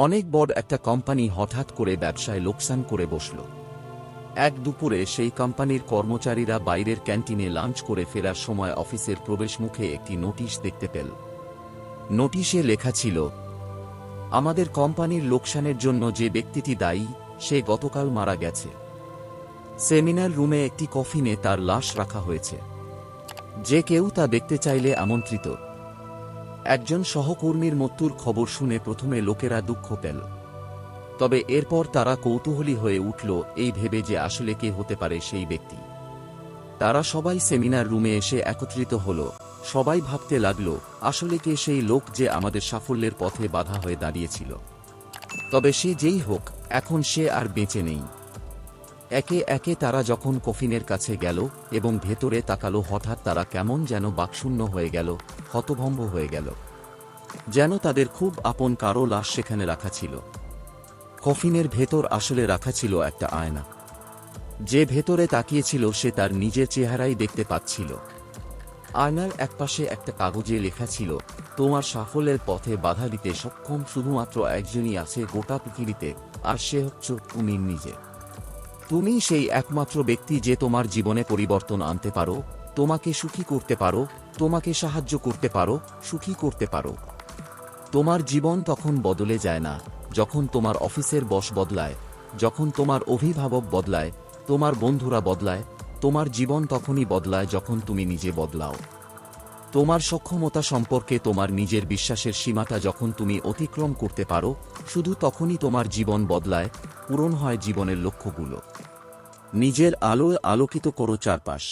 অনেক বড় একটা কোম্পানি হঠাৎ করে ব্যবসায় লোকসান করে বসল। এক দুপুরে সেই কোম্পানির কর্মচারীরা বাইরের ক্যান্টিনে লাঞ্চ করে ফেরার সময় অফিসের প্রবেশমুখে একটি নোটিশ দেখতে পেল। নোটিশে লেখা ছিল, আমাদের কোম্পানির লোকসানের জন্য যে ব্যক্তিটি দায়ী সে গতকাল মারা গেছে। সেমিনার রুমে একটি কফিনে তার লাশ রাখা হয়েছে। যে কেউ তা দেখতে চাইলে আমন্ত্রিত। একজন সহকর্মীর মৃত্যুর খবর শুনে প্রথমে লোকেরা দুঃখ পেল, তবে এরপর তারা কৌতূহলী হয়ে উঠল এই ভেবে যে আসলে কে হতে পারে সেই ব্যক্তি। তারা সবাই সেমিনার রুমে এসে একত্রিত হল। সবাই ভাবতে লাগল, আসলে কে সেই লোক যে আমাদের সাফল্যের পথে বাধা হয়ে দাঁড়িয়েছিল। তবে সে যেই হোক, এখন সে আর বেঁচে নেই। একে একে তারা যখন কফিনের কাছে গেল এবং ভেতরে তাকালো, হঠাৎ তারা কেমন যেন বাকশূন্য হয়ে গেল, হতভম্ব হয়ে গেল। যেন তাদের খুব আপন কারো লাশ সেখানে রাখা ছিল। কফিনের ভেতর আসলে রাখা ছিল একটা আয়না। যে ভেতরে তাকিয়েছিল সে তার নিজের চেহারাই দেখতে পাচ্ছিল। আয়নার একপাশে একটা কাগজে লেখা ছিল, তোমার সাফল্যের পথে বাধা দিতে সক্ষম শুধুমাত্র একজনই আছে গোটা পৃথিবীতে, আর সে হচ্ছে তুমি নিজে। তুমি সেই একমাত্র ব্যক্তি যে তোমার জীবনে পরিবর্তন আনতে পারো, তোমাকে সুখী করতে পারো, তোমাকে সাহায্য করতে পারো, সুখী করতে পারো। তোমার জীবন তখন বদলে যায় না যখন তোমার অফিসের বস বদলায়, যখন তোমার অভিভাবক বদলায়, তোমার বন্ধুরা বদলায়। তোমার জীবন তখনই বদলায় যখন তুমি নিজে বদলাও। তোমার সক্ষমতা সম্পর্কে তোমার নিজের বিশ্বাসের সীমাটা যখন তুমি অতিক্রম করতে পারো, শুধু তখনই তোমার জীবন বদলায়, পূরণ হয় জীবনের লক্ষ্যগুলো। নিজের আলোয় আলোকিত করো চারপাশ।